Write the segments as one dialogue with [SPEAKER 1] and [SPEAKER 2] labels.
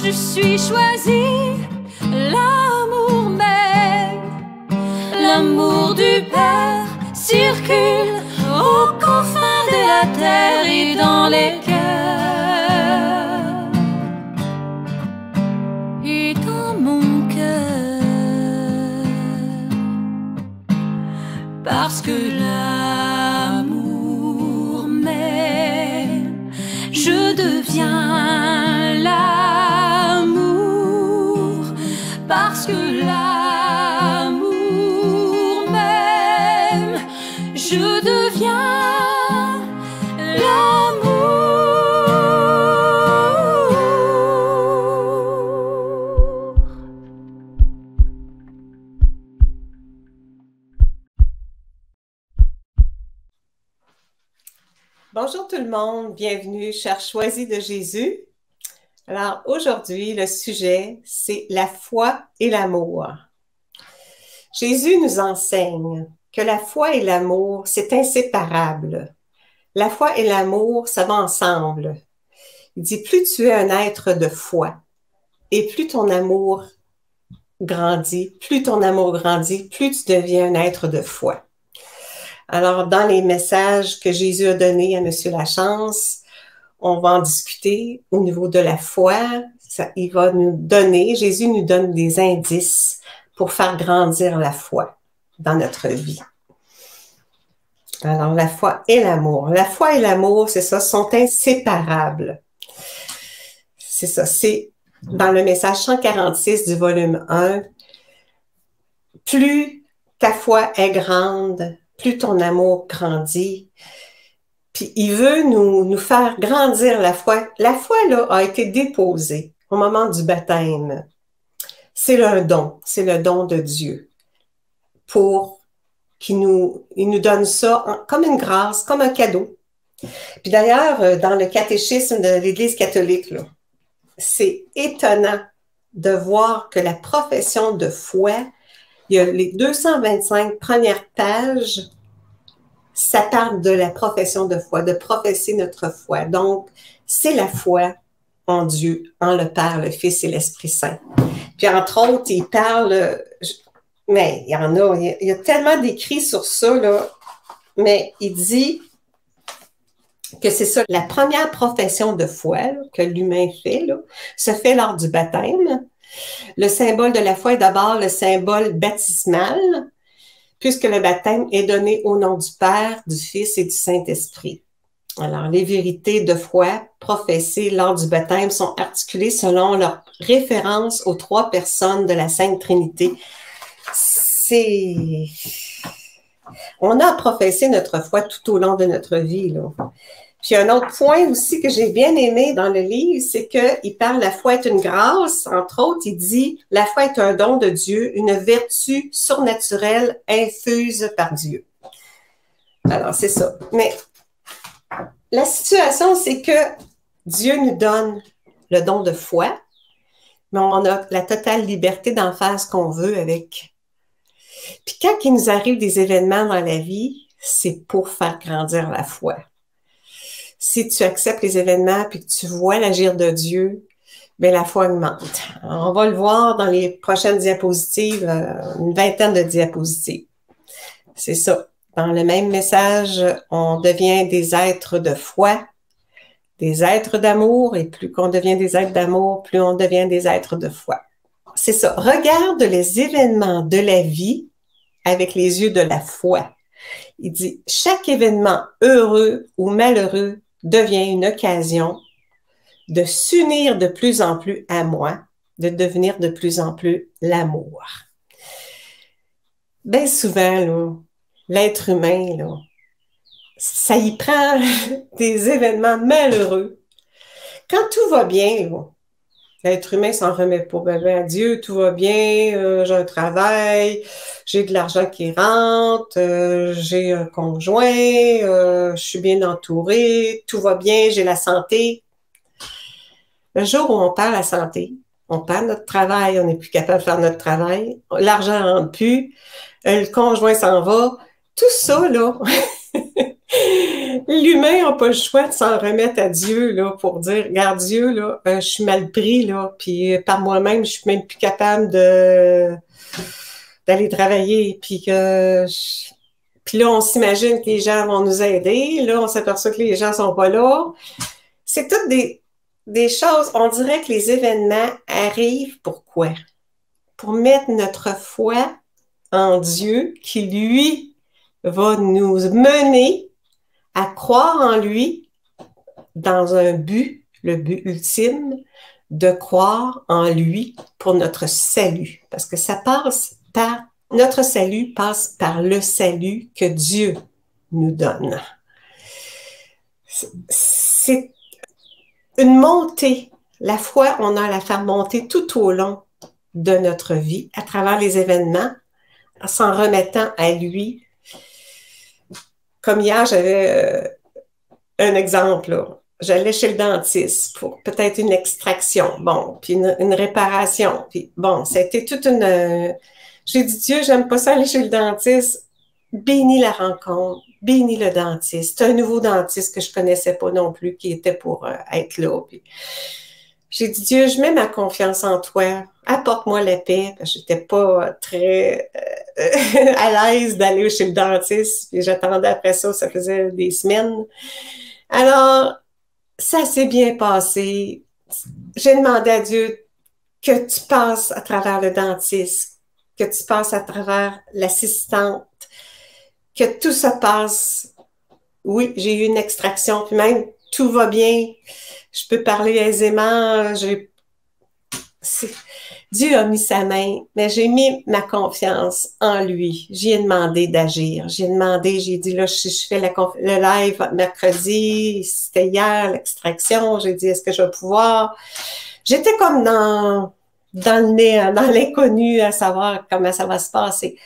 [SPEAKER 1] je suis choisie, l'amour même, l'amour du Père circule aux confins de la terre et dans les cœurs et dans mon cœur, parce que l'amour m'aime, je deviens l'amour, parce que l'amour m'aime, je deviens l'amour.
[SPEAKER 2] Bonjour tout le monde, bienvenue, chers choisis de Jésus. Alors aujourd'hui, le sujet, c'est la foi et l'amour. Jésus nous enseigne que la foi et l'amour, c'est inséparable. La foi et l'amour, ça va ensemble. Il dit, plus tu es un être de foi et plus ton amour grandit, plus tu deviens un être de foi. Alors, dans les messages que Jésus a donnés à Monsieur Lachance, on va en discuter au niveau de la foi. Jésus nous donne des indices pour faire grandir la foi dans notre vie. Alors, la foi et l'amour. La foi et l'amour, c'est ça, sont inséparables. C'est ça, c'est dans le message 146 du volume 1. Plus ta foi est grande, plus ton amour grandit. Puis il veut nous faire grandir la foi. La foi, là, a été déposée au moment du baptême. C'est le don de Dieu pour il nous donne ça comme une grâce, comme un cadeau. Puis d'ailleurs, dans le catéchisme de l'Église catholique, là, c'est étonnant de voir que la profession de foi, il y a les 225 premières pages, ça parle de la profession de foi, de professer notre foi. Donc, c'est la foi en Dieu, en le Père, le Fils et l'Esprit Saint. Puis, entre autres, il parle, mais il y en a, il y a tellement d'écrits sur ça, là, mais il dit que c'est ça, la première profession de foi là, que l'humain fait, là, se fait lors du baptême. Le symbole de la foi est d'abord le symbole baptismal, puisque le baptême est donné au nom du Père, du Fils et du Saint-Esprit. Alors, les vérités de foi professées lors du baptême sont articulées selon leur référence aux trois personnes de la Sainte Trinité. On a professé notre foi tout au long de notre vie, là. Puis un autre point aussi que j'ai bien aimé dans le livre, c'est qu'il parle la foi est une grâce. Entre autres, il dit la foi est un don de Dieu, une vertu surnaturelle infuse par Dieu. Alors, c'est ça. Mais la situation, c'est que Dieu nous donne le don de foi, mais on a la totale liberté d'en faire ce qu'on veut avec. Puis quand il nous arrive des événements dans la vie, c'est pour faire grandir la foi. Si tu acceptes les événements puis que tu vois l'agir de Dieu, bien, la foi augmente. Alors, on va le voir dans les prochaines diapositives, une vingtaine de diapositives. C'est ça. Dans le même message, on devient des êtres de foi, des êtres d'amour, et plus qu'on devient des êtres d'amour, plus on devient des êtres de foi. C'est ça. Regarde les événements de la vie avec les yeux de la foi. Il dit, chaque événement heureux ou malheureux devient une occasion de s'unir de plus en plus à moi, de devenir de plus en plus l'amour. Bien souvent, là, l'être humain, là, ça y prend des événements malheureux. Quand tout va bien, là, l'être humain s'en remet pas bien à Dieu, tout va bien, j'ai un travail, j'ai de l'argent qui rentre, j'ai un conjoint, je suis bien entourée, tout va bien, j'ai la santé. Le jour où on perd la santé, on perd notre travail, on n'est plus capable de faire notre travail, l'argent ne rentre plus, le conjoint s'en va, tout ça, là, L'humain n'a pas le choix de s'en remettre à Dieu, là, pour dire, regarde Dieu, là, je suis mal pris, là, puis par moi-même, je suis même plus capable d'aller travailler, puis là, on s'imagine que les gens vont nous aider, là, on s'aperçoit que les gens sont pas là. C'est toutes des choses, on dirait que les événements arrivent pourquoi? Pour mettre notre foi en Dieu qui, lui, va nous mener à croire en lui dans un but, le but ultime, de croire en lui pour notre salut. Parce que notre salut passe par le salut que Dieu nous donne. C'est une montée. La foi, on a à la faire monter tout au long de notre vie, à travers les événements, en s'en remettant à lui. Comme hier, j'avais un exemple, là. J'allais chez le dentiste pour peut-être une extraction, bon, puis une réparation. Puis bon, ça a été toute une... J'ai dit, Dieu, j'aime pas ça aller chez le dentiste. Bénis la rencontre, bénis le dentiste. C'est un nouveau dentiste que je connaissais pas non plus, qui était pour être là. Puis j'ai dit, Dieu, je mets ma confiance en toi. Apporte-moi la paix, parce que j'étais pas très à l'aise d'aller chez le dentiste. Puis j'attendais après ça, ça faisait des semaines. Alors, ça s'est bien passé. J'ai demandé à Dieu que tu passes à travers le dentiste, que tu passes à travers l'assistante, que tout se passe. Oui, j'ai eu une extraction, puis même tout va bien. Je peux parler aisément. Dieu a mis sa main, mais j'ai mis ma confiance en lui. J'ai demandé d'agir. J'ai dit, là, je fais le live mercredi, c'était hier, l'extraction. J'ai dit, est-ce que je vais pouvoir? J'étais comme dans le nez, dans l'inconnu, à savoir comment ça va se passer.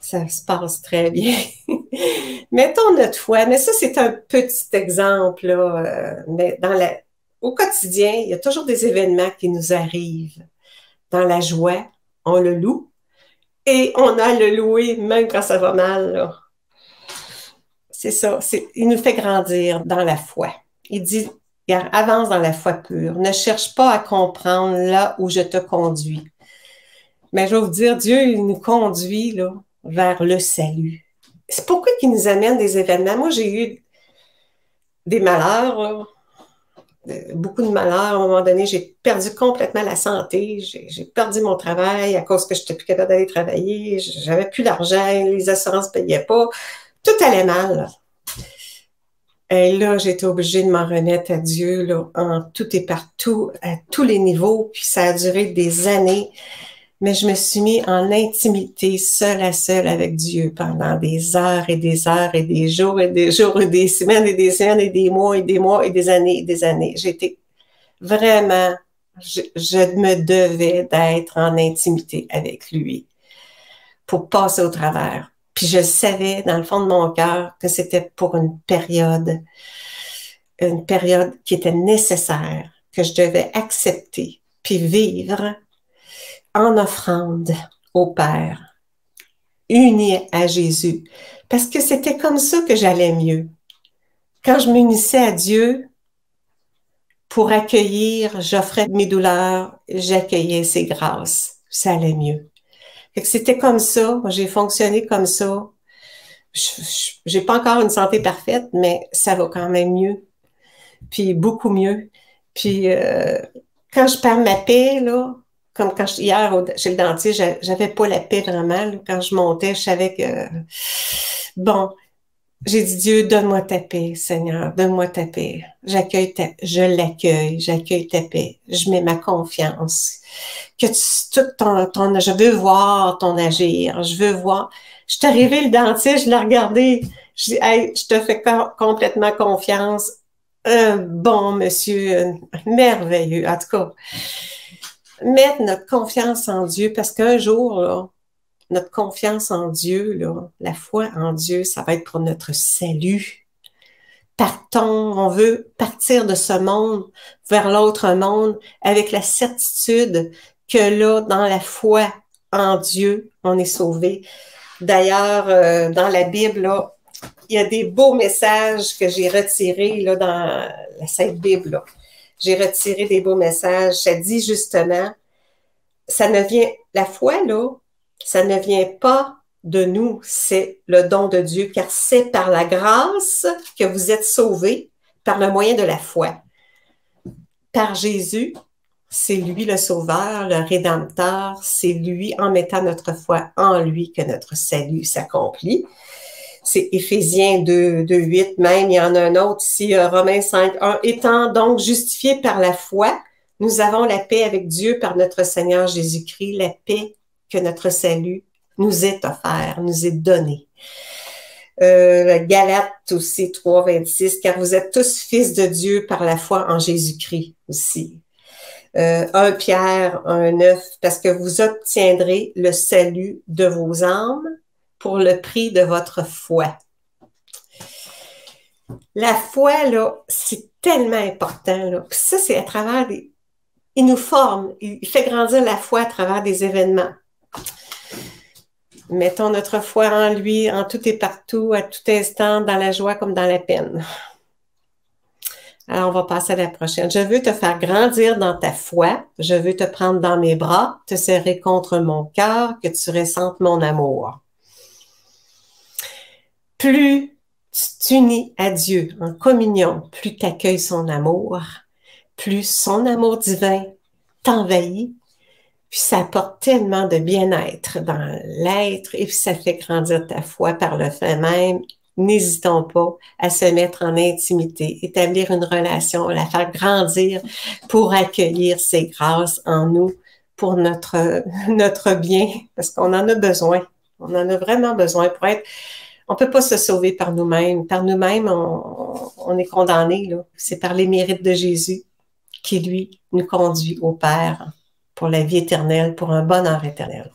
[SPEAKER 2] Ça se passe très bien. Mettons notre foi, mais ça, c'est un petit exemple, là, mais au quotidien, il y a toujours des événements qui nous arrivent. Dans la joie, on le loue et on a le louer même quand ça va mal, là. C'est ça. Il nous fait grandir dans la foi. Il dit, regarde, avance dans la foi pure. Ne cherche pas à comprendre là où je te conduis. Mais je vais vous dire, Dieu, il nous conduit là, vers le salut. C'est pourquoi il nous amène des événements. Moi, j'ai eu des malheurs, là. Beaucoup de malheurs. À un moment donné, j'ai perdu complètement la santé. J'ai perdu mon travail à cause que je n'étais plus capable d'aller travailler. J'avais plus d'argent. Les assurances ne payaient pas. Tout allait mal. Et là, j'étais obligée de m'en remettre à Dieu là, en tout et partout, à tous les niveaux. Puis ça a duré des années. Mais je me suis mis en intimité, seule à seule avec Dieu pendant des heures et des heures et des jours et des jours et des semaines et des semaines et des mois et des années et des années. J'étais vraiment, je me devais d'être en intimité avec lui pour passer au travers. Puis je savais dans le fond de mon cœur que c'était pour une période qui était nécessaire, que je devais accepter puis vivre en offrande au Père, unie à Jésus. Parce que c'était comme ça que j'allais mieux. Quand je m'unissais à Dieu pour accueillir, j'offrais mes douleurs, j'accueillais ses grâces. Ça allait mieux. Fait que c'était comme ça, j'ai fonctionné comme ça. J'ai pas encore une santé parfaite, mais ça va quand même mieux. Puis beaucoup mieux. Puis quand je perds ma paix, là, comme hier chez le dentiste, j'avais pas la paix vraiment. Là. Quand je montais, je savais que bon, j'ai dit Dieu, donne-moi ta paix, Seigneur, donne-moi ta paix. Je l'accueille, j'accueille ta paix. Je mets ma confiance. Que je veux voir ton agir, je veux voir. Je suis arrivée le dentiste, je l'ai regardé, je dis hey, je te fais complètement confiance. Un bon monsieur, merveilleux, en tout cas. Mettre notre confiance en Dieu, parce qu'un jour, là, notre confiance en Dieu, là, la foi en Dieu, ça va être pour notre salut. On veut partir de ce monde vers l'autre monde avec la certitude que là, dans la foi en Dieu, on est sauvé. D'ailleurs, dans la Bible, là, il y a des beaux messages que j'ai retirés là, dans la Sainte Bible. Là. J'ai retiré des beaux messages. Ça dit justement, ça ne vient, la foi, là, ça ne vient pas de nous, c'est le don de Dieu, car c'est par la grâce que vous êtes sauvés, par le moyen de la foi. Par Jésus, c'est lui le sauveur, le rédempteur, c'est lui en mettant notre foi en lui que notre salut s'accomplit. C'est Éphésiens 2, 2, 8, même, il y en a un autre ici, Romains 5, 1. Étant donc justifiés par la foi, nous avons la paix avec Dieu par notre Seigneur Jésus-Christ, la paix que notre salut nous est offert, nous est donné. Galates aussi 3, 26, car vous êtes tous fils de Dieu par la foi en Jésus-Christ aussi. 1 Pierre 1, 9, parce que vous obtiendrez le salut de vos âmes pour le prix de votre foi. La foi, là, c'est tellement important. Là. Puis ça, c'est à travers des... Il nous forme, il fait grandir la foi à travers des événements. Mettons notre foi en lui, en tout et partout, à tout instant, dans la joie comme dans la peine. Alors, on va passer à la prochaine. Je veux te faire grandir dans ta foi. Je veux te prendre dans mes bras, te serrer contre mon cœur, que tu ressentes mon amour. Plus tu t'unis à Dieu en communion, plus tu accueilles son amour, plus son amour divin t'envahit, puis ça apporte tellement de bien-être dans l'être et puis ça fait grandir ta foi par le fait même. N'hésitons pas à se mettre en intimité, établir une relation, la faire grandir pour accueillir ces grâces en nous pour notre bien, parce qu'on en a besoin. On en a vraiment besoin pour être... On peut pas se sauver par nous-mêmes. Par nous-mêmes, on est condamné. C'est par les mérites de Jésus qui, lui, nous conduit au Père pour la vie éternelle, pour un bonheur éternel.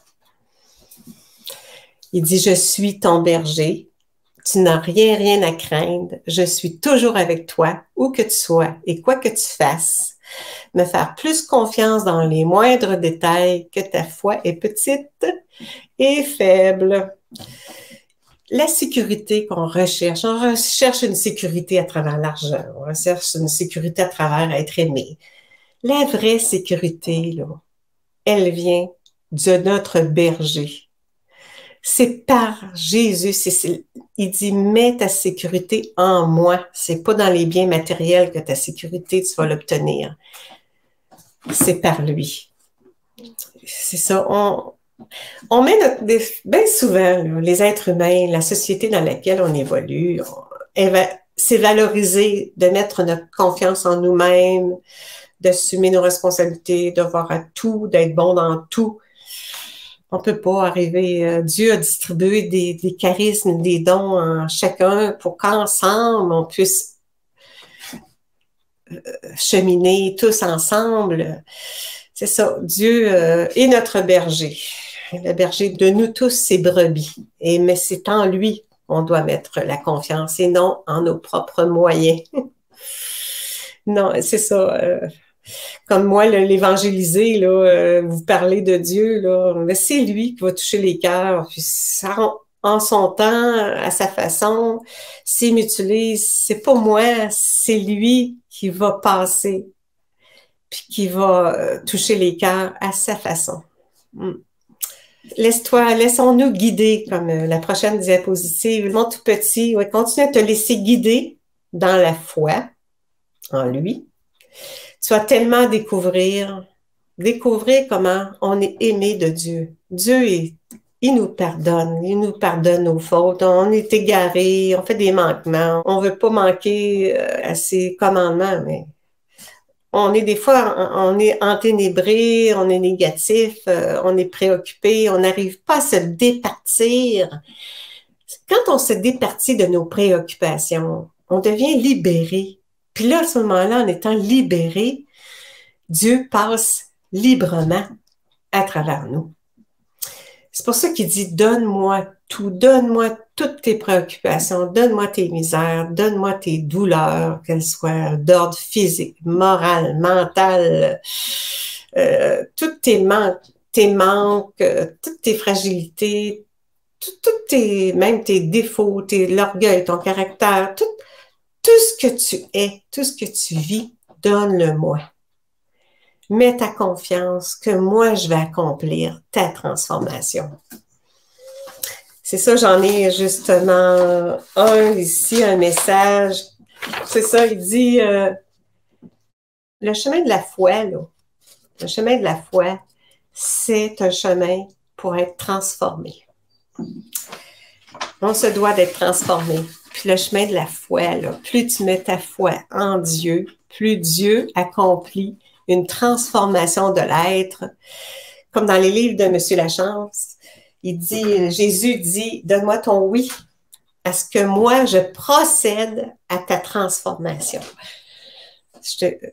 [SPEAKER 2] Il dit, je suis ton berger. Tu n'as rien à craindre. Je suis toujours avec toi, où que tu sois et quoi que tu fasses. Me faire plus confiance dans les moindres détails que ta foi est petite et faible. La sécurité qu'on recherche, on recherche une sécurité à travers l'argent, on recherche une sécurité à travers être aimé. La vraie sécurité, là, elle vient de notre berger. C'est par Jésus, il dit, mets ta sécurité en moi. C'est pas dans les biens matériels que ta sécurité, tu vas l'obtenir. C'est par lui. C'est ça, on met bien souvent, là, les êtres humains, la société dans laquelle on évolue, c'est valoriser de mettre notre confiance en nous-mêmes, d'assumer nos responsabilités, de voir à tout, d'être bon dans tout. On peut pas arriver, Dieu a distribué des charismes, des dons en chacun pour qu'ensemble, on puisse cheminer tous ensemble. C'est ça, Dieu est notre berger. Le berger de nous tous, c'est brebis. Mais c'est en lui qu'on doit mettre la confiance et non en nos propres moyens. Non, c'est ça. Comme moi, l'évangéliser, vous parlez de Dieu, là, c'est lui qui va toucher les cœurs. Puis ça, en son temps, à sa façon, s'il m'utilise, c'est pas moi, c'est lui qui va passer puis qui va toucher les cœurs à sa façon. Laissons-nous guider, comme la prochaine diapositive. Mon tout petit, ouais, continue à te laisser guider dans la foi en lui. Tu vas tellement découvrir comment on est aimé de Dieu. Dieu, il nous pardonne nos fautes. On est égaré, on fait des manquements. On veut pas manquer à ses commandements, mais on est des fois, on est enténébré, on est négatif, on est préoccupé, on n'arrive pas à se départir. Quand on se départit de nos préoccupations, on devient libéré. Puis là, à ce moment-là, en étant libéré, Dieu passe librement à travers nous. C'est pour ça qu'il dit, donne-moi toutes tes préoccupations, donne-moi tes misères, donne-moi tes douleurs, qu'elles soient d'ordre physique, moral, mental, tous tes manques, toutes tes fragilités, même tes défauts, l'orgueil, ton caractère, tout ce que tu es, tout ce que tu vis, donne-le-moi. Mets ta confiance que moi, je vais accomplir ta transformation. C'est ça, j'en ai justement un ici, un message. C'est ça, il dit le chemin de la foi, là. Le chemin de la foi, c'est un chemin pour être transformé. On se doit d'être transformé. Puis le chemin de la foi, là, plus tu mets ta foi en Dieu, plus Dieu accomplit une transformation de l'être. Comme dans les livres de M. Lachance, Jésus dit, donne-moi ton oui, à ce que moi, je procède à ta transformation.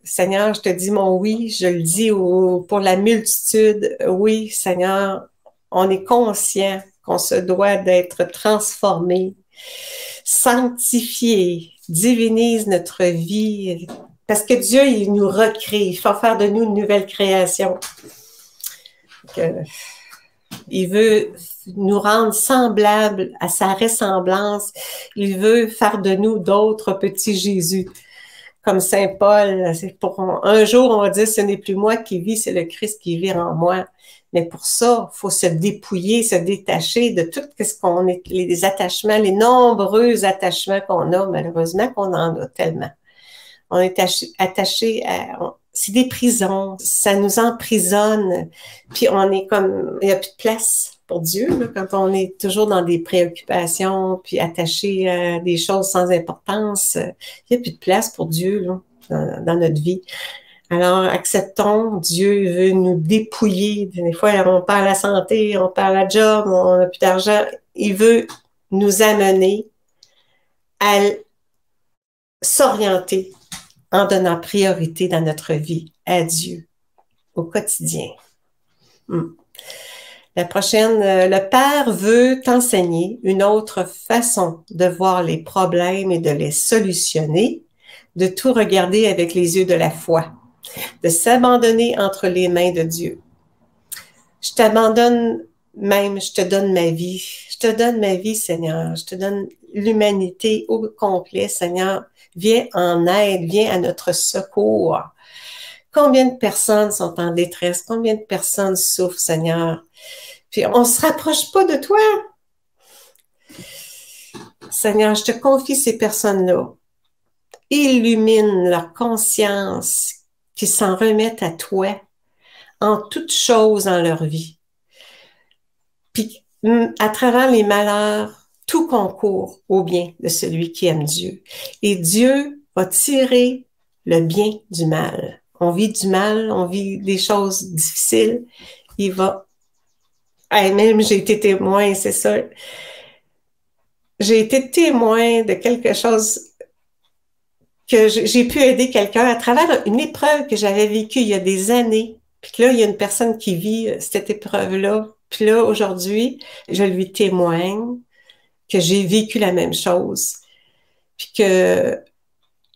[SPEAKER 2] Seigneur, je te dis mon oui, je le dis pour la multitude. Oui, Seigneur, on est conscient qu'on se doit d'être transformé, sanctifié, divinise notre vie, parce que Dieu, il nous recrée, il faut faire de nous une nouvelle création. Il veut nous rendre semblables à sa ressemblance. Il veut faire de nous d'autres petits Jésus. Comme Saint Paul, un jour, on va dire, ce n'est plus moi qui vis, c'est le Christ qui vit en moi. Mais pour ça, il faut se dépouiller, se détacher de tout ce qu'on est, les attachements, les nombreux attachements qu'on a, malheureusement qu'on en a tellement. On est attaché à... C'est des prisons, ça nous emprisonne, puis on est comme... Il n'y a plus de place pour Dieu, là, quand on est toujours dans des préoccupations, puis attaché à des choses sans importance. Il n'y a plus de place pour Dieu là, dans notre vie. Alors, acceptons, Dieu veut nous dépouiller. Des fois, on perd la santé, on perd la job, on n'a plus d'argent. Il veut nous amener à s'orienter en donnant priorité dans notre vie à Dieu, au quotidien. La prochaine, le Père veut t'enseigner une autre façon de voir les problèmes et de les solutionner, de tout regarder avec les yeux de la foi, de s'abandonner entre les mains de Dieu. Je t'abandonne même, je te donne ma vie. Je te donne ma vie, Seigneur. Je te donne l'humanité au complet, Seigneur. Viens en aide, viens à notre secours. Combien de personnes sont en détresse? Combien de personnes souffrent, Seigneur? Puis on ne se rapproche pas de toi. Seigneur, je te confie ces personnes-là. Illumine leur conscience, qu'ils s'en remettent à toi en toutes choses dans leur vie. Puis à travers les malheurs, tout concourt au bien de celui qui aime Dieu. Et Dieu va tirer le bien du mal. On vit du mal, on vit des choses difficiles. Il va... Même j'ai été témoin, c'est ça. J'ai été témoin de quelque chose que j'ai pu aider quelqu'un à travers une épreuve que j'avais vécue il y a des années. Puis là, il y a une personne qui vit cette épreuve-là. Puis là, aujourd'hui, je lui témoigne que j'ai vécu la même chose. Puis que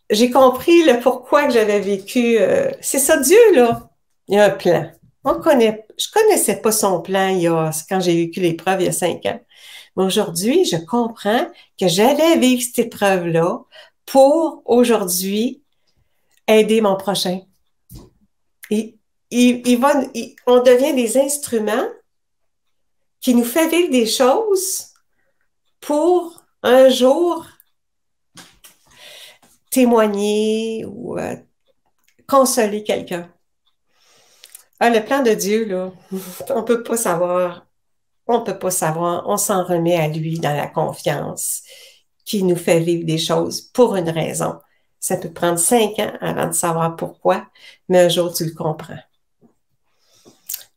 [SPEAKER 2] j'ai compris le pourquoi que j'avais vécu. C'est ça, Dieu, là. Il y a un plan. Je connaissais pas son plan quand j'ai vécu l'épreuve il y a 5 ans. Mais aujourd'hui, je comprends que j'allais vivre cette épreuve-là pour aujourd'hui aider mon prochain. Et on devient des instruments qui nous fait vivre des choses pour un jour témoigner ou consoler quelqu'un. Le plan de Dieu, là, on peut pas savoir. On peut pas savoir. On s'en remet à lui dans la confiance qui nous fait vivre des choses pour une raison. Ça peut prendre 5 ans avant de savoir pourquoi, mais un jour, tu le comprends.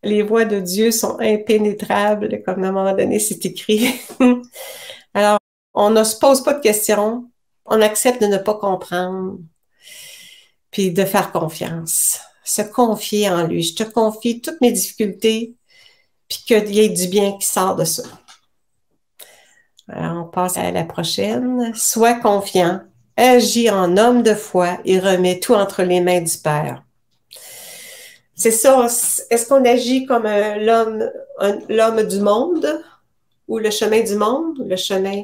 [SPEAKER 2] Les voies de Dieu sont impénétrables, comme à un moment donné, c'est écrit. Alors, on ne se pose pas de questions, on accepte de ne pas comprendre, puis de faire confiance, se confier en lui. Je te confie toutes mes difficultés, puis qu'il y ait du bien qui sort de ça. Alors, on passe à la prochaine. Sois confiant, agis en homme de foi et remets tout entre les mains du Père. C'est ça. Est-ce qu'on agit comme l'homme du monde ou le chemin du monde ou le chemin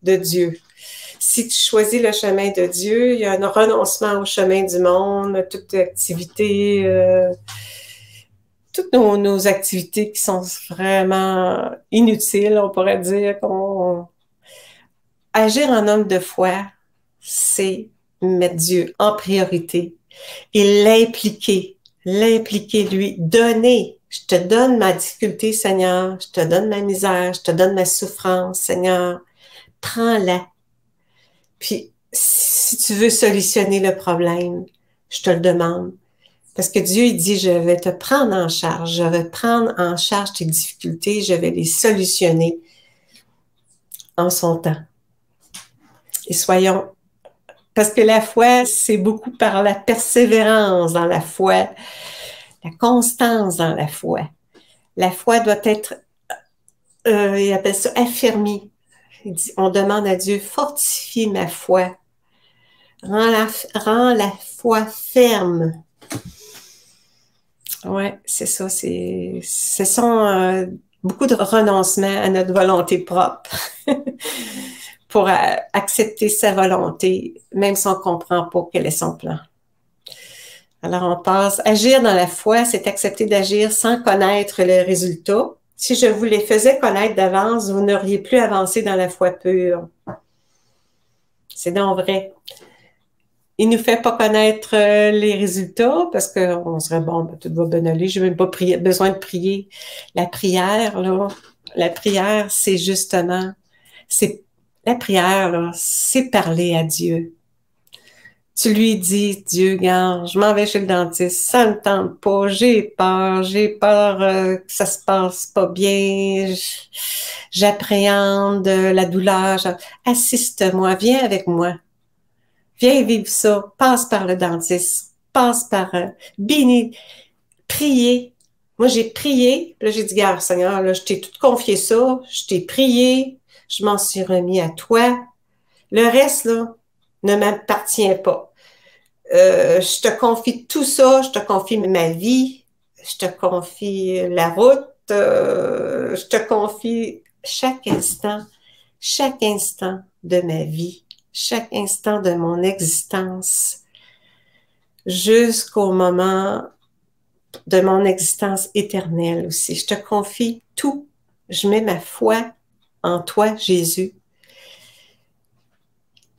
[SPEAKER 2] de Dieu. Si tu choisis le chemin de Dieu, il y a un renoncement au chemin du monde, toute activité, toutes nos activités qui sont vraiment inutiles, on pourrait dire. Agir en homme de foi, c'est mettre Dieu en priorité et l'impliquer lui, donner. Je te donne ma difficulté, Seigneur, je te donne ma misère, je te donne ma souffrance, Seigneur, prends-la. Puis, si tu veux solutionner le problème, je te le demande. Parce que Dieu, il dit, je vais te prendre en charge, je vais prendre en charge tes difficultés, je vais les solutionner en son temps. Et soyons, parce que la foi, c'est beaucoup par la persévérance dans la foi, la constance dans la foi. La foi doit être, il appelle ça, affermie. On demande à Dieu, fortifie ma foi, rends la foi ferme. Ouais, c'est ça. Ce sont beaucoup de renoncements à notre volonté propre pour accepter sa volonté, même si on ne comprend pas quel est son plan. Alors, on passe. Agir dans la foi, c'est accepter d'agir sans connaître le résultat. Si je vous les faisais connaître d'avance, vous n'auriez plus avancé dans la foi pure. C'est donc vrai. Il nous fait pas connaître les résultats parce qu'on serait bon, ben, tout va bien aller, j'ai même pas besoin de prier. La prière, là, c'est justement, la prière, là, c'est parler à Dieu. Tu lui dis, Dieu, regarde, je m'en vais chez le dentiste, ça ne me tente pas, j'ai peur que ça se passe pas bien, j'appréhende la douleur, assiste-moi, viens avec moi. Viens vivre ça, passe par le dentiste, passe par béni, prier. Moi, j'ai prié, là, j'ai dit, gars, Seigneur, là, je t'ai tout confié ça, je t'ai prié, je m'en suis remis à toi. Le reste, là, ne m'appartient pas. Je te confie tout ça, je te confie ma vie, je te confie la route, je te confie chaque instant de ma vie. Chaque instant de mon existence, jusqu'au moment de mon existence éternelle aussi. Je te confie tout. Je mets ma foi en toi, Jésus,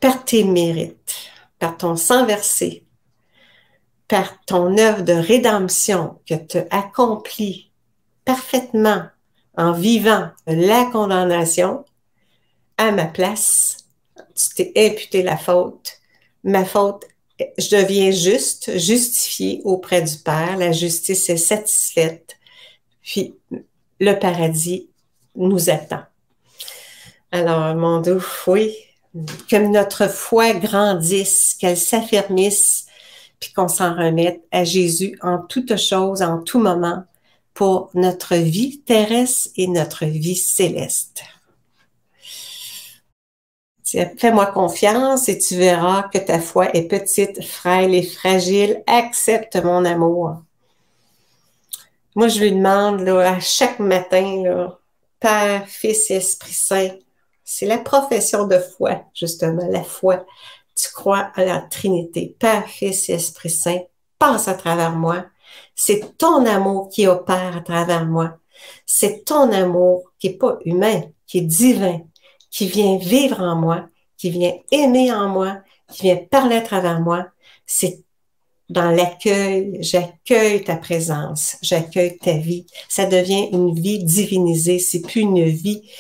[SPEAKER 2] par tes mérites, par ton sang versé, par ton œuvre de rédemption que tu accomplis parfaitement en vivant la condamnation à ma place. Tu t'es imputé la faute. Ma faute, je deviens juste, justifiée auprès du Père. La justice est satisfaite. Puis, le paradis nous attend. Alors, mon Dieu, oui, que notre foi grandisse, qu'elle s'affermisse, puis qu'on s'en remette à Jésus en toutes choses, en tout moment, pour notre vie terrestre et notre vie céleste. Fais-moi confiance et tu verras que ta foi est petite, frêle et fragile. Accepte mon amour. Moi, je lui demande là, à chaque matin, là, Père, Fils et Esprit Saint, c'est la profession de foi, justement, la foi. Tu crois à la Trinité. Père, Fils et Esprit Saint, passe à travers moi. C'est ton amour qui opère à travers moi. C'est ton amour qui n'est pas humain, qui est divin, qui vient vivre en moi, qui vient aimer en moi, qui vient parler à travers moi. C'est dans l'accueil, j'accueille ta présence, j'accueille ta vie. Ça devient une vie divinisée, c'est plus une vie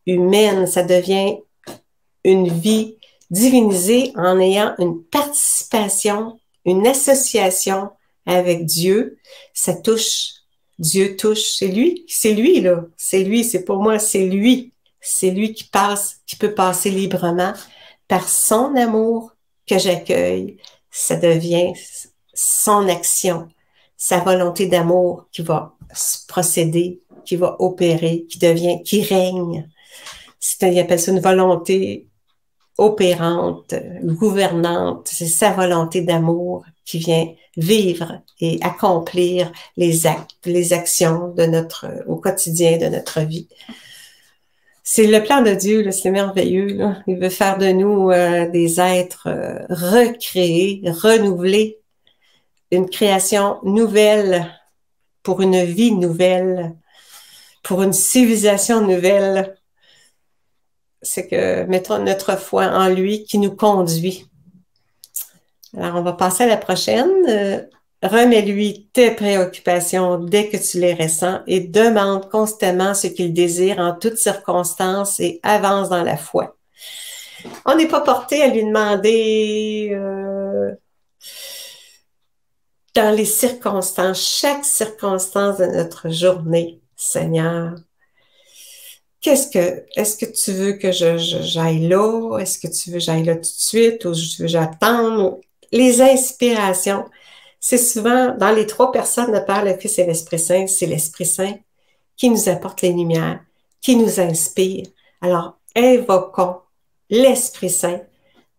[SPEAKER 2] humaine, ça devient une vie divinisée en ayant une participation, une association avec Dieu. Ça touche, Dieu touche, c'est lui là, c'est lui, c'est pour moi, c'est lui. C'est lui qui peut passer librement par son amour que j'accueille. Ça devient son action, sa volonté d'amour qui va procéder, qui va opérer, qui règne. Il appelle ça une volonté opérante, gouvernante. C'est sa volonté d'amour qui vient vivre et accomplir les actes, les actions au quotidien de notre vie. C'est le plan de Dieu, là, c'est merveilleux, là. Il veut faire de nous des êtres recréés, renouvelés, une création nouvelle pour une vie nouvelle, pour une civilisation nouvelle. C'est que mettons notre foi en lui qui nous conduit. Alors, on va passer à la prochaine. Remets-lui tes préoccupations dès que tu les ressens et demande constamment ce qu'il désire en toutes circonstances et avance dans la foi. On n'est pas porté à lui demander dans les circonstances, chaque circonstance de notre journée, Seigneur. Est-ce que tu veux que j'aille là? Est-ce que tu veux que j'aille là tout de suite ou tu veux que j'attende? Les inspirations, c'est souvent dans les trois personnes de Père, le Fils et l'Esprit Saint, c'est l'Esprit Saint qui nous apporte les lumières, qui nous inspire. Alors, invoquons l'Esprit Saint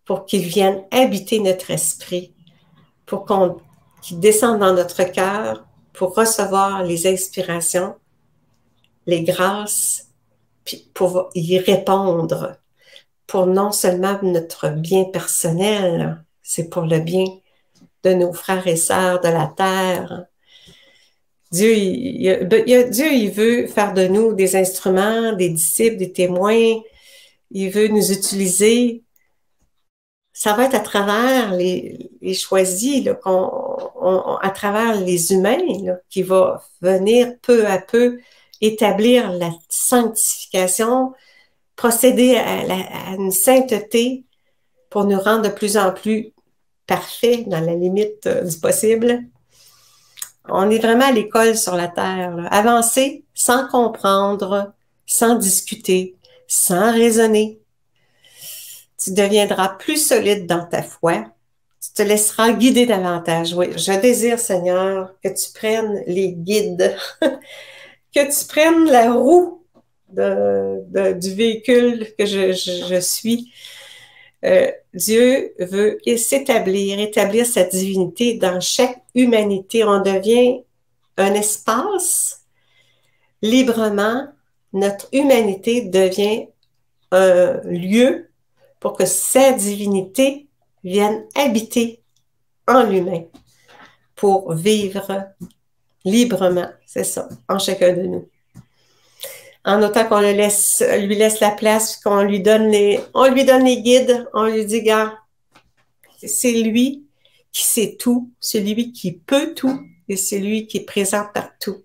[SPEAKER 2] pour qu'il vienne habiter notre esprit, pour qu'il descende dans notre cœur, pour recevoir les inspirations, les grâces, puis pour y répondre, pour non seulement notre bien personnel, c'est pour le bien de nos frères et sœurs de la terre. Dieu, il veut faire de nous des instruments, des disciples, des témoins. Il veut nous utiliser. Ça va être à travers les choisis, là, à travers les humains, là, qui va venir peu à peu établir la sanctification, procéder à une sainteté pour nous rendre de plus en plus parfaits dans la limite du possible. On est vraiment à l'école sur la terre, là. Avancer sans comprendre, sans discuter, sans raisonner. Tu deviendras plus solide dans ta foi. Tu te laisseras guider davantage. Oui, je désire, Seigneur, que tu prennes les guides, que tu prennes la roue du véhicule que je suis. Dieu veut établir sa divinité dans chaque humanité. On devient un espace librement. Notre humanité devient un lieu pour que sa divinité vienne habiter en l'humain pour vivre librement, c'est ça, en chacun de nous. En autant qu'on lui laisse la place, qu'on lui donne les guides, on lui dit, gars, c'est lui qui sait tout, c'est lui qui peut tout et c'est lui qui est présent partout.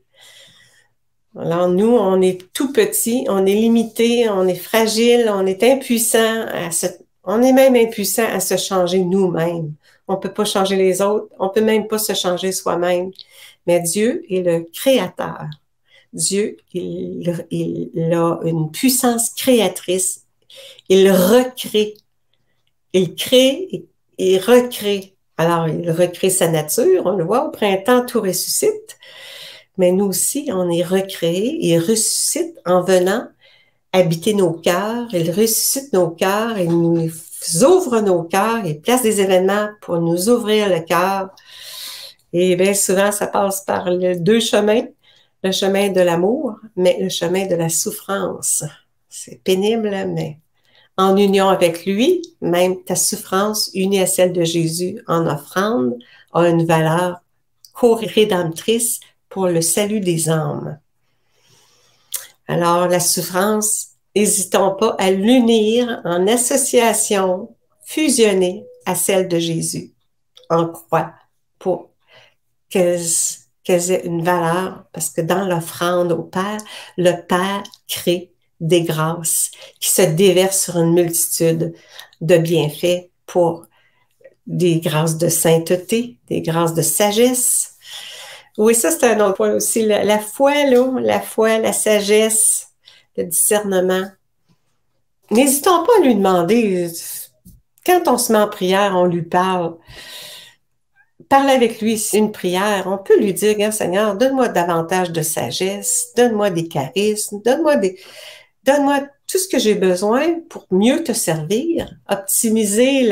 [SPEAKER 2] Alors nous, on est tout petit, on est limité, on est fragile, on est impuissant on est même impuissant à se changer nous-mêmes. On peut pas changer les autres, on peut même pas se changer soi-même. Mais Dieu est le créateur. Dieu, il a une puissance créatrice. Il recrée. Il crée et recrée. Alors, il recrée sa nature. On le voit au printemps, tout ressuscite. Mais nous aussi, on est recréés. Il ressuscite en venant habiter nos cœurs. Il ressuscite nos cœurs. Il nous ouvre nos cœurs. Il place des événements pour nous ouvrir le cœur. Et bien souvent, ça passe par les deux chemins. Le chemin de l'amour, mais le chemin de la souffrance. C'est pénible, mais en union avec lui, même ta souffrance unie à celle de Jésus en offrande a une valeur co-rédemptrice pour le salut des âmes. Alors, la souffrance, n'hésitons pas à l'unir en association fusionnée à celle de Jésus en croix pour qu'elle ait une valeur, parce que dans l'offrande au Père, le Père crée des grâces qui se déversent sur une multitude de bienfaits pour des grâces de sainteté, des grâces de sagesse. Oui, ça c'est un autre point aussi, la foi, là, la sagesse, le discernement. N'hésitons pas à lui demander, quand on se met en prière, on lui parle. Parle avec lui, c'est une prière. On peut lui dire, « Seigneur, donne-moi davantage de sagesse, donne-moi des charismes, donne-moi tout ce que j'ai besoin pour mieux te servir, optimiser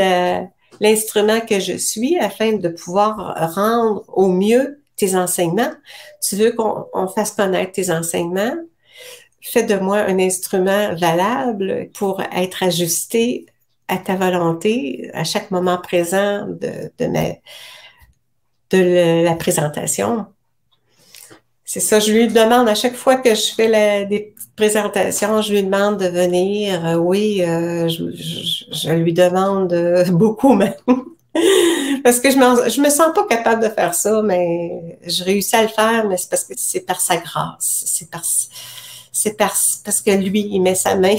[SPEAKER 2] l'instrument que je suis afin de pouvoir rendre au mieux tes enseignements. Tu veux qu'on fasse connaître tes enseignements? fais de moi un instrument valable pour être ajusté à ta volonté à chaque moment présent de la présentation. C'est ça, je lui demande à chaque fois que je fais des petites présentations, je lui demande de venir. Oui, je lui demande beaucoup même. Parce que je me sens pas capable de faire ça, mais je réussis à le faire, mais c'est parce que c'est par sa grâce. Parce que lui, il met sa main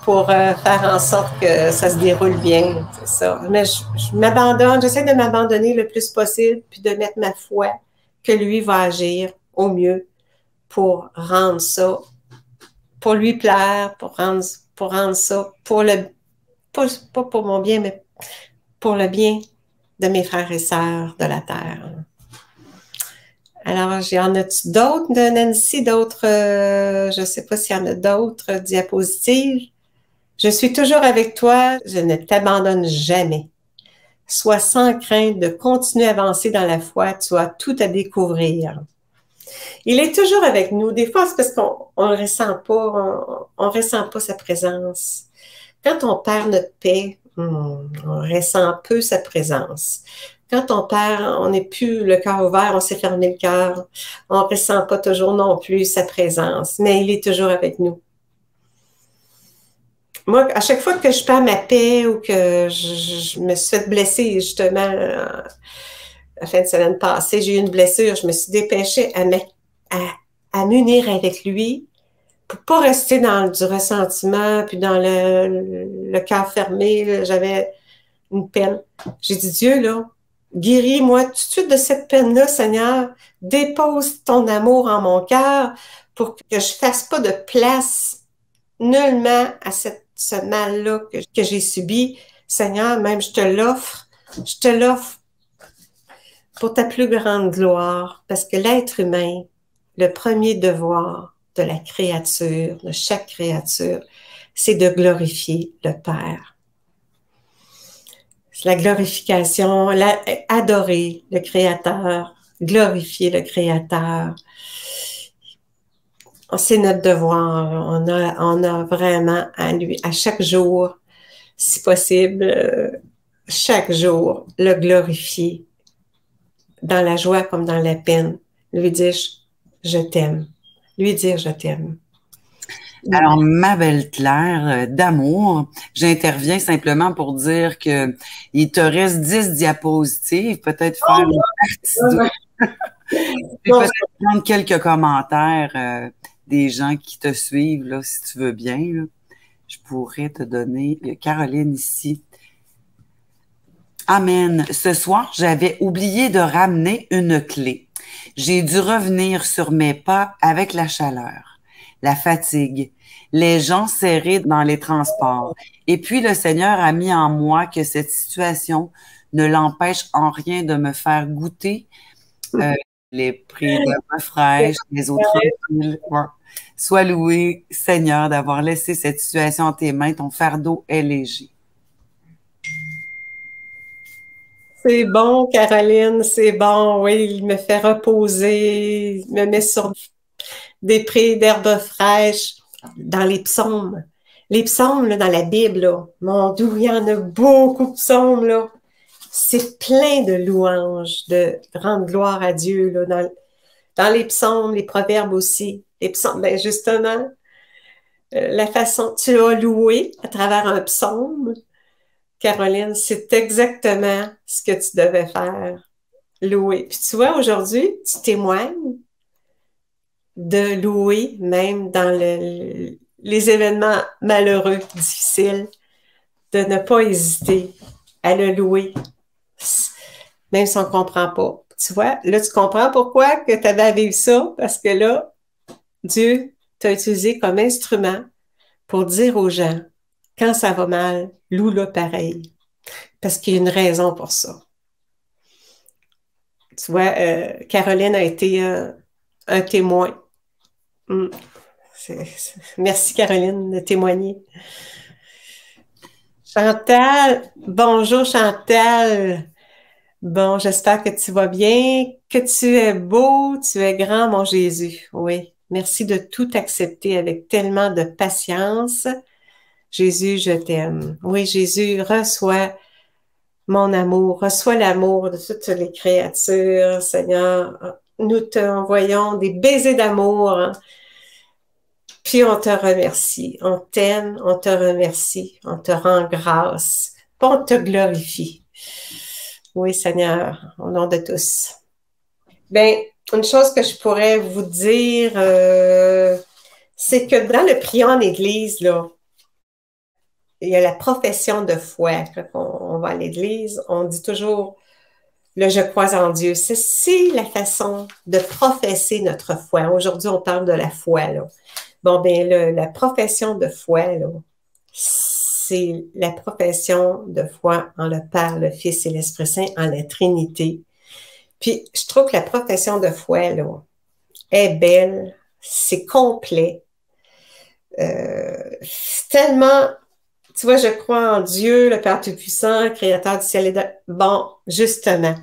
[SPEAKER 2] pour faire en sorte que ça se déroule bien. C'est ça. Mais je m'abandonne, j'essaie de m'abandonner le plus possible, puis de mettre ma foi que lui va agir au mieux pour rendre ça, pour lui plaire, pour rendre ça, pas pour mon bien, mais pour le bien de mes frères et sœurs de la terre. Alors, y en a-tu d'autres de Nancy, d'autres, je ne sais pas s'il y en a d'autres diapositives. Je suis toujours avec toi, je ne t'abandonne jamais. Sois sans crainte de continuer à avancer dans la foi, tu as tout à découvrir. Il est toujours avec nous. Des fois, c'est parce qu'on ne ressent pas, on ressent pas sa présence. Quand on perd notre paix, on ressent peu sa présence. Quand on perd, on n'est plus le cœur ouvert, on s'est fermé le cœur, on ne ressent pas toujours non plus sa présence, mais il est toujours avec nous. Moi, à chaque fois que je perds ma paix ou que je me suis fait blesser, justement, la fin de semaine passée, j'ai eu une blessure, je me suis dépêchée à m'unir avec lui pour pas rester dans du ressentiment, puis dans le cœur fermé, j'avais une peine. J'ai dit, Dieu, là, guéris-moi tout de suite de cette peine-là, Seigneur. Dépose ton amour en mon cœur pour que je fasse pas de place nullement à ce mal-là que j'ai subi. Seigneur, même je te l'offre pour ta plus grande gloire, parce que l'être humain, le premier devoir de la créature, de chaque créature, c'est de glorifier le Père. La glorification, adorer le Créateur, glorifier le Créateur. C'est notre devoir. On a vraiment à lui, à chaque jour, si possible, chaque jour, le glorifier dans la joie comme dans la peine. Lui dire, je t'aime. Lui dire, je t'aime.
[SPEAKER 3] Alors, ma belle Claire, d'amour, j'interviens simplement pour dire que il te reste 10 diapositives, peut-être faire une partie 2. Peut-être prendre quelques commentaires des gens qui te suivent, là, si tu veux bien. Là. Je pourrais te donner Caroline ici. Amen. Ce soir, j'avais oublié de ramener une clé. J'ai dû revenir sur mes pas avec la chaleur, la fatigue, les gens serrés dans les transports. Et puis, le Seigneur a mis en moi que cette situation ne l'empêche en rien de me faire goûter les prix de ma fraîche, les eaux tranquilles. Ouais. Sois loué, Seigneur, d'avoir laissé cette situation en tes mains. Ton fardeau est léger.
[SPEAKER 2] C'est bon, Caroline, c'est bon. Oui, il me fait reposer, il me met sur des prés d'herbes fraîches dans les psaumes. Les psaumes, là, dans la Bible, là, mon Dieu, il y en a beaucoup de psaumes, là. C'est plein de louanges, de grande gloire à Dieu, là, dans les psaumes, les proverbes aussi. Les psaumes, ben justement, la façon tu as loué à travers un psaume, Caroline, c'est exactement ce que tu devais faire, louer. Puis tu vois, aujourd'hui, tu témoignes de louer, même dans les événements malheureux, difficiles, de ne pas hésiter à le louer, même si on ne comprend pas. Tu vois, là, tu comprends pourquoi que tu avais à vivre ça, parce que là, Dieu t'a utilisé comme instrument pour dire aux gens, quand ça va mal, loue-le pareil. Parce qu'il y a une raison pour ça. Tu vois, Caroline a été un témoin. Merci, Caroline, de témoigner. Chantal, bonjour Chantal. Bon, j'espère que tu vas bien, que tu es beau, tu es grand, mon Jésus. Oui, Merci de tout accepter avec tellement de patience. Jésus, je t'aime. Oui, Jésus, reçois mon amour, reçois l'amour de toutes les créatures, Seigneur. Nous te envoyons des baisers d'amour, hein. Puis on te remercie, on t'aime, on te remercie, on te rend grâce, puis on te glorifie. Oui, Seigneur, au nom de tous. Bien, une chose que je pourrais vous dire, c'est que dans le priant en Église, là, il y a la profession de foi. Quand on va à l'Église, on dit toujours le je crois en Dieu. C'est la façon de professer notre foi. Aujourd'hui, on parle de la foi, là. Bon, bien, la profession de foi, là, c'est la profession de foi en le Père, le Fils et l'Esprit Saint, en la Trinité. Puis, je trouve que la profession de foi, là, est belle, c'est complet. C'est tellement, tu vois, je crois en Dieu, le Père Tout-Puissant, Créateur du ciel et de... Bon, justement,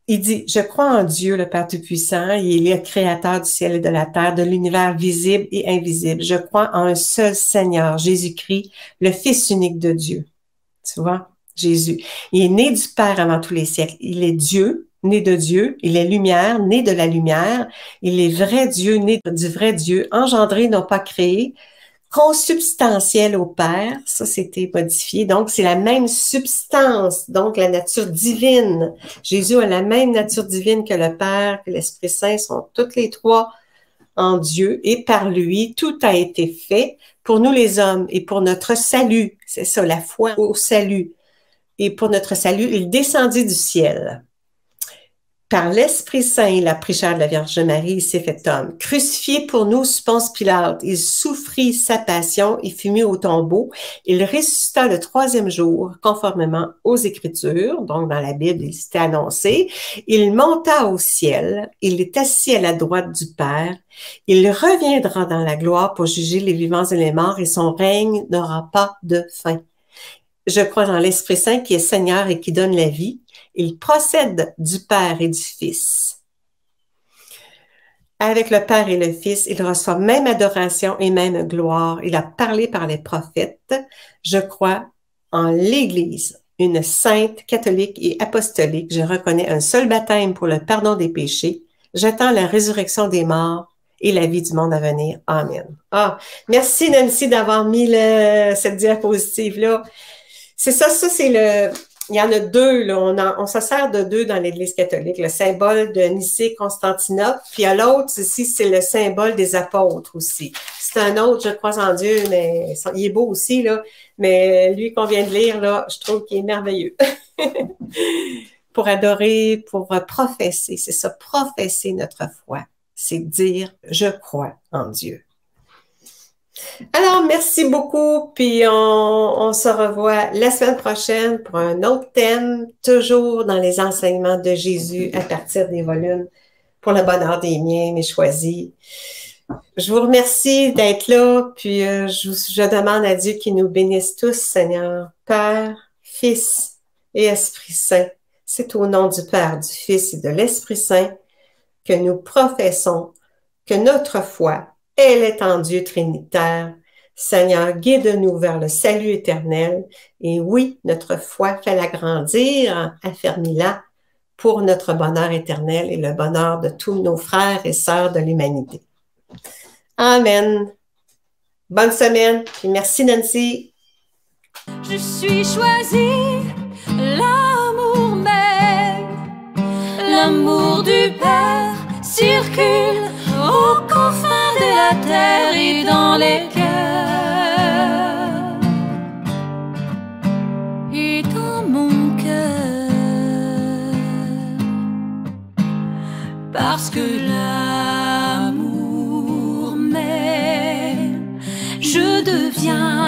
[SPEAKER 2] il dit, je crois en Dieu, le Père Tout-Puissant, il est le Créateur du ciel et de la terre, de l'univers visible et invisible. Je crois en un seul Seigneur, Jésus-Christ, le Fils unique de Dieu. Tu vois, Jésus. Il est né du Père avant tous les siècles. Il est Dieu, né de Dieu. Il est lumière, né de la lumière. Il est vrai Dieu, né du vrai Dieu, engendré, non pas créé, consubstantiel au Père. Ça, c'était modifié. Donc, c'est la même substance, donc la nature divine. Jésus a la même nature divine que le Père, que l'Esprit Saint, sont toutes les trois en Dieu. Et par lui, tout a été fait pour nous les hommes et pour notre salut. C'est ça, la foi au salut. Et pour notre salut, il descendit du ciel. Par l'Esprit Saint, il a pris chair de la Vierge Marie, il s'est fait homme. Crucifié pour nous, sous Ponce Pilate, il souffrit sa passion, il fut mis au tombeau. Il ressuscita le 3e jour, conformément aux Écritures, donc dans la Bible, il s'était annoncé. Il monta au ciel, il est assis à la droite du Père. Il reviendra dans la gloire pour juger les vivants et les morts, et son règne n'aura pas de fin. Je crois dans l'Esprit Saint qui est Seigneur et qui donne la vie. Il procède du Père et du Fils. Avec le Père et le Fils, il reçoit même adoration et même gloire. Il a parlé par les prophètes. Je crois en l'Église, une sainte, catholique et apostolique. Je reconnais un seul baptême pour le pardon des péchés. J'attends la résurrection des morts et la vie du monde à venir. Amen. Ah, merci Nancy d'avoir mis cette diapositive-là. C'est ça, c'est le... Il y en a deux, là. On se sert de deux dans l'Église catholique. Le symbole de Nicée-Constantinople, puis à l'autre, ici, c'est le symbole des apôtres aussi. C'est un autre, je crois en Dieu, mais il est beau aussi, là. Mais lui qu'on vient de lire, là, je trouve qu'il est merveilleux. Pour adorer, pour professer, c'est ça, professer notre foi. C'est dire, je crois en Dieu. Alors, merci beaucoup, puis on se revoit la semaine prochaine pour un autre thème, toujours dans les enseignements de Jésus à partir des volumes pour le bonheur des miens, mes choisis. Je vous remercie d'être là, puis je demande à Dieu qu'il nous bénisse tous, Seigneur, Père, Fils et Esprit Saint. C'est au nom du Père, du Fils et de l'Esprit Saint que nous professons que notre foi, elle est en Dieu trinitaire. Seigneur, guide-nous vers le salut éternel. Et oui, notre foi, fais-la grandir, affermis-la pour notre bonheur éternel et le bonheur de tous nos frères et sœurs de l'humanité. Amen. Bonne semaine, et merci Nancy.
[SPEAKER 1] Je suis choisie, l'amour même, l'amour du Père circule aux confins de la terre et dans les cœurs et dans mon cœur, parce que l'amour m'aime, je deviens